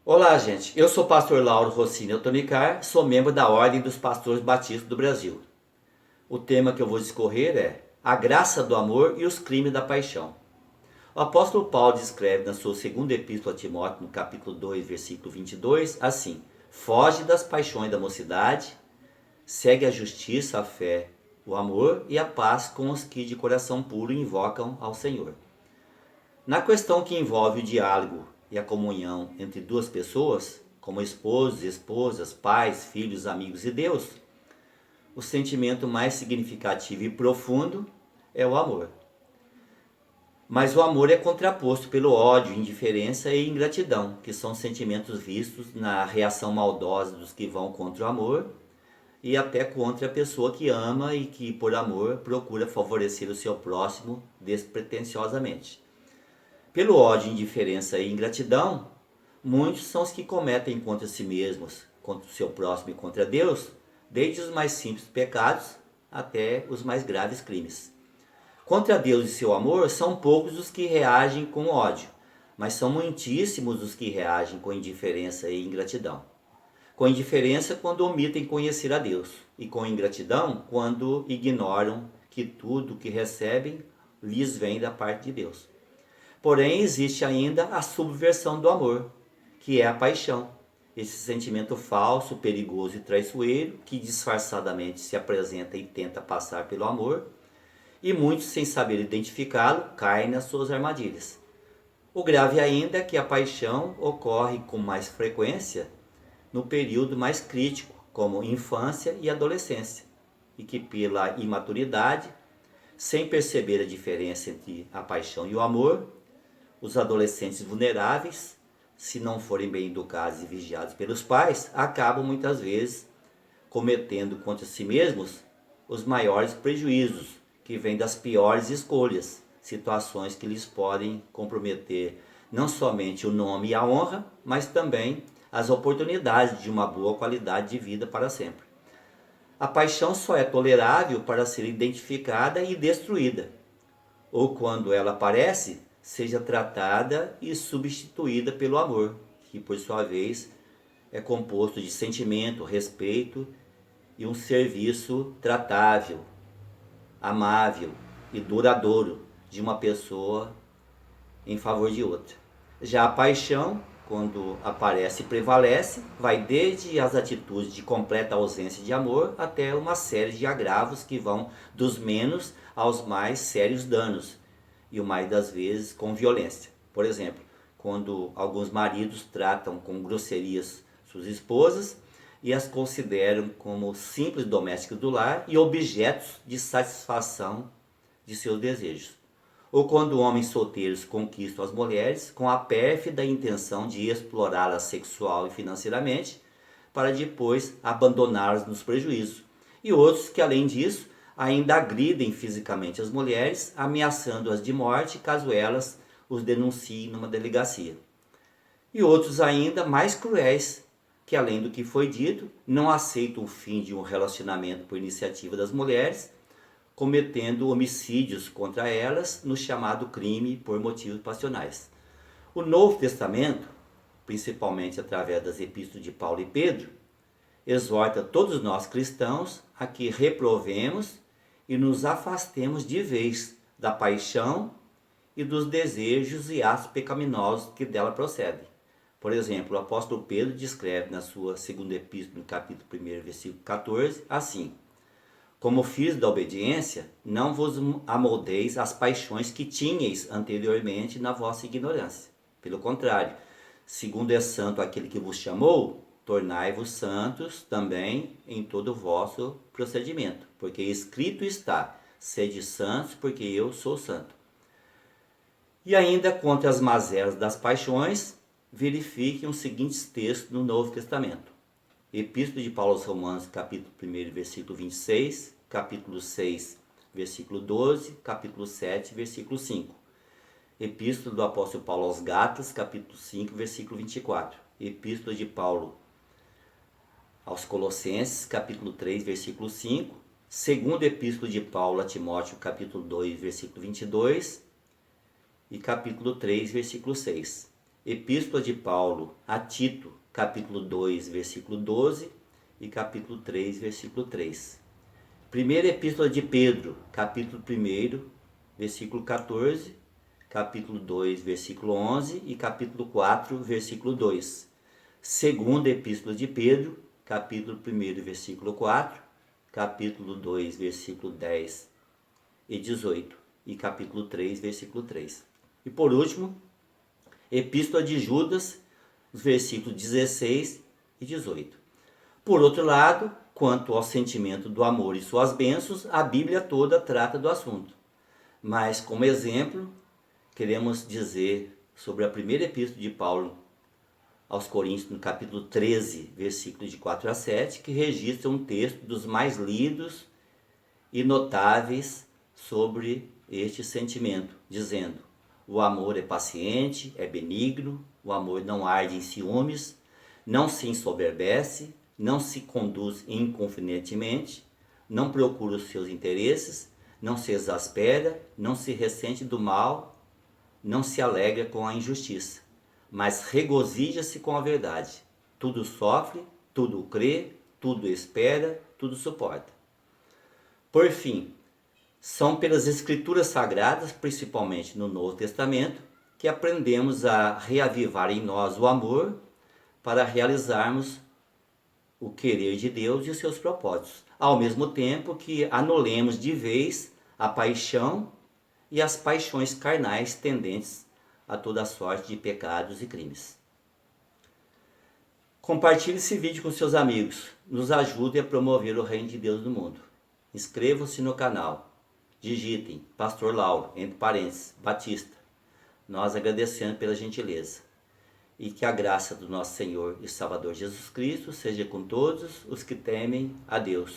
Olá, gente. Eu sou o pastor Lauro Rossini Altonicar, sou membro da Ordem dos Pastores Batistas do Brasil. O tema que eu vou discorrer é a graça do amor e os crimes da paixão. O apóstolo Paulo descreve na sua segunda epístola a Timóteo, no capítulo 2, versículo 22, assim: foge das paixões da mocidade, segue a justiça, a fé, o amor e a paz com os que de coração puro invocam ao Senhor. Na questão que envolve o diálogo e a comunhão entre duas pessoas, como esposos, esposas, pais, filhos, amigos e Deus, o sentimento mais significativo e profundo é o amor. Mas o amor é contraposto pelo ódio, indiferença e ingratidão, que são sentimentos vistos na reação maldosa dos que vão contra o amor e até contra a pessoa que ama e que, por amor, procura favorecer o seu próximo despretensiosamente. Pelo ódio, indiferença e ingratidão, muitos são os que cometem contra si mesmos, contra o seu próximo e contra Deus, desde os mais simples pecados até os mais graves crimes. Contra Deus e seu amor, são poucos os que reagem com ódio, mas são muitíssimos os que reagem com indiferença e ingratidão. Com indiferença quando omitem conhecer a Deus, e com ingratidão quando ignoram que tudo o que recebem lhes vem da parte de Deus. Porém, existe ainda a subversão do amor, que é a paixão. Esse sentimento falso, perigoso e traiçoeiro, que disfarçadamente se apresenta e tenta passar pelo amor, e muitos, sem saber identificá-lo, caem nas suas armadilhas. O grave ainda é que a paixão ocorre com mais frequência no período mais crítico, como infância e adolescência, e que pela imaturidade, sem perceber a diferença entre a paixão e o amor, os adolescentes vulneráveis, se não forem bem educados e vigiados pelos pais, acabam muitas vezes cometendo contra si mesmos os maiores prejuízos, que vêm das piores escolhas, situações que lhes podem comprometer não somente o nome e a honra, mas também as oportunidades de uma boa qualidade de vida para sempre. A paixão só é tolerável para ser identificada e destruída, ou quando ela aparece, seja tratada e substituída pelo amor, que por sua vez é composto de sentimento, respeito e um serviço tratável, amável e duradouro de uma pessoa em favor de outra. Já a paixão, quando aparece e prevalece, vai desde as atitudes de completa ausência de amor até uma série de agravos que vão dos menos aos mais sérios danos, e o mais das vezes com violência. Por exemplo, quando alguns maridos tratam com grosserias suas esposas e as consideram como simples domésticos do lar e objetos de satisfação de seus desejos. Ou quando homens solteiros conquistam as mulheres com a pérfida intenção de explorá-las sexual e financeiramente, para depois abandoná-las nos prejuízos. E outros que, além disso, ainda agridem fisicamente as mulheres, ameaçando-as de morte caso elas os denunciem numa delegacia. E outros ainda mais cruéis, que além do que foi dito, não aceitam o fim de um relacionamento por iniciativa das mulheres, cometendo homicídios contra elas no chamado crime por motivos passionais. O Novo Testamento, principalmente através das epístolas de Paulo e Pedro, exorta todos nós cristãos a que reprovemos e nos afastemos de vez da paixão e dos desejos e atos pecaminosos que dela procedem. Por exemplo, o apóstolo Pedro descreve na sua segunda epístola, no capítulo 1, versículo 14, assim: como filhos da obediência, não vos amoldeis às paixões que tinhais anteriormente na vossa ignorância. Pelo contrário, segundo é santo aquele que vos chamou, tornai-vos santos também em todo o vosso procedimento, porque escrito está: sede santos, porque eu sou santo. E ainda contra as mazelas das paixões, verifiquem os seguintes textos no Novo Testamento. Epístola de Paulo aos Romanos, capítulo 1, versículo 26, capítulo 6, versículo 12, capítulo 7, versículo 5. Epístola do apóstolo Paulo aos Gálatas, capítulo 5, versículo 24. Epístola de Paulo aos Colossenses, capítulo 3, versículo 5. Segunda epístola de Paulo a Timóteo, capítulo 2, versículo 22. E capítulo 3, versículo 6. Epístola de Paulo a Tito, capítulo 2, versículo 12 e capítulo 3, versículo 3. Primeira Epístola de Pedro, capítulo 1, versículo 14, capítulo 2, versículo 11 e capítulo 4, versículo 2. Segunda Epístola de Pedro, capítulo 1, versículo 4, capítulo 2, versículo 10 e 18 e capítulo 3, versículo 3. E por último, Epístola de Judas, os versículos 16 e 18. Por outro lado, quanto ao sentimento do amor e suas bênçãos, a Bíblia toda trata do assunto. Mas, como exemplo, queremos dizer sobre a primeira epístola de Paulo aos Coríntios, no capítulo 13, versículos de 4 a 7, que registra um texto dos mais lidos e notáveis sobre este sentimento, dizendo: o amor é paciente, é benigno, o amor não arde em ciúmes, não se ensoberbece, não se conduz inconvenientemente, não procura os seus interesses, não se exaspera, não se ressente do mal, não se alegra com a injustiça, mas regozija-se com a verdade. Tudo sofre, tudo crê, tudo espera, tudo suporta. Por fim, são pelas Escrituras Sagradas, principalmente no Novo Testamento, que aprendemos a reavivar em nós o amor para realizarmos o querer de Deus e os seus propósitos, ao mesmo tempo que anulemos de vez a paixão e as paixões carnais tendentes a toda sorte de pecados e crimes. Compartilhe esse vídeo com seus amigos, nos ajude a promover o reino de Deus no mundo. Inscrevam-se no canal. Digitem Pastor Lauro, entre parênteses, Batista. Nós agradecemos pela gentileza. E que a graça do nosso Senhor e Salvador Jesus Cristo seja com todos os que temem a Deus.